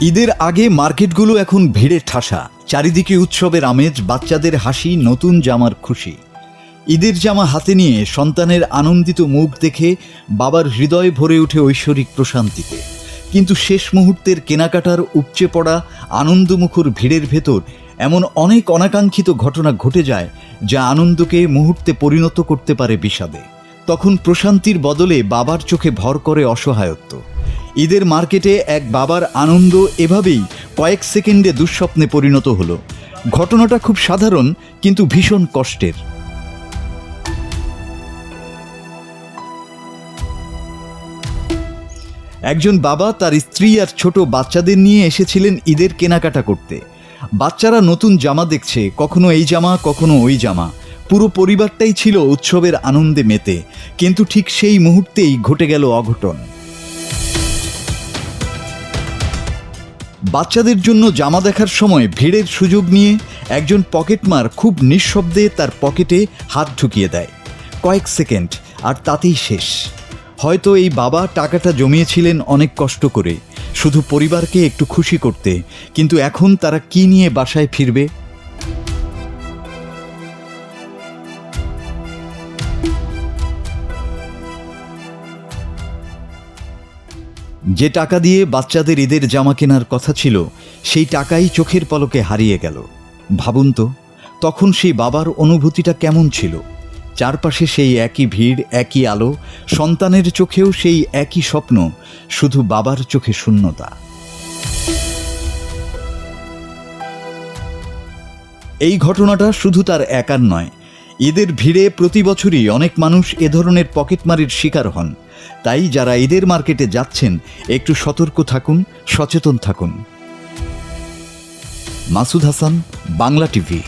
ঈদের আগে মার্কেটগুলো এখন ভিড়ে ঠাসা, চারিদিকে উৎসবের আমেজ, বাচ্চাদের হাসি, নতুন জামার খুশি। ঈদের জামা হাতে নিয়ে সন্তানের আনন্দিত মুখ দেখে বাবার হৃদয় ভরে ওঠে ঐশ্বরিক প্রশান্তিতে। কিন্তু শেষ মুহূর্তের কেনাকাটার উপচে পড়া আনন্দমুখর ভিড়ের ভেতর এমন অনেক অনাকাঙ্ক্ষিত ঘটনা ঘটে যায় যা আনন্দকে মুহূর্তে পরিণত করতে পারে বিষাদে। তখন প্রশান্তির বদলে বাবার চোখে ভর করে অসহায়ত্ব। ঈদের মার্কেটে এক বাবার আনন্দ এভাবেই কয়েক সেকেন্ডে দুঃস্বপ্নে পরিণত হলো। ঘটনাটা খুব সাধারণ কিন্তু ভীষণ কষ্টের। একজন বাবা তার স্ত্রী আর ছোট বাচ্চাদের নিয়ে এসেছিলেন ঈদের কেনাকাটা করতে। বাচ্চারা নতুন জামা দেখছে, কখনো এই জামা কখনো ওই জামা। পুরো পরিবারটাই ছিল উৎসবের আনন্দে মেতে। কিন্তু ঠিক সেই মুহূর্তেই ঘটে গেল অঘটন। বাচ্চাদের জন্য জামা দেখার সময় ভিড়ের সুযোগ নিয়ে একজন পকেটমার খুব নিঃশব্দে তার পকেটে হাত ঢুকিয়ে দেয়। কয়েক সেকেন্ড আর তাতেই শেষ। হয়তো এই বাবা টাকাটা জমিয়েছিলেন অনেক কষ্ট করে, শুধু পরিবারকে একটু খুশি করতে। কিন্তু এখন তারা কি নিয়ে বাসায় ফিরবে? যে টাকা দিয়ে বাচ্চাদের ঈদের জামা কেনার কথা ছিল, সেই টাকাই চোখের পলকে হারিয়ে গেল। ভাবুন তো, তখন সেই বাবার অনুভূতিটা কেমন ছিল? চারপাশে সেই একই ভিড়, একই আলো, সন্তানের চোখেও সেই একই স্বপ্ন, শুধু বাবার চোখে শূন্যতা। এই ঘটনাটা শুধু তার একার নয়। ঈদের ভিড়ে প্রতি বছরই অনেক মানুষ এ ধরনের পকেটমারির শিকার হন। তাই যারা ঈদের মার্কেটে যাচ্ছেন, একটু সতর্ক থাকুন, সচেতন থাকুন। মাসুদ হাসান, বাংলা টিভি।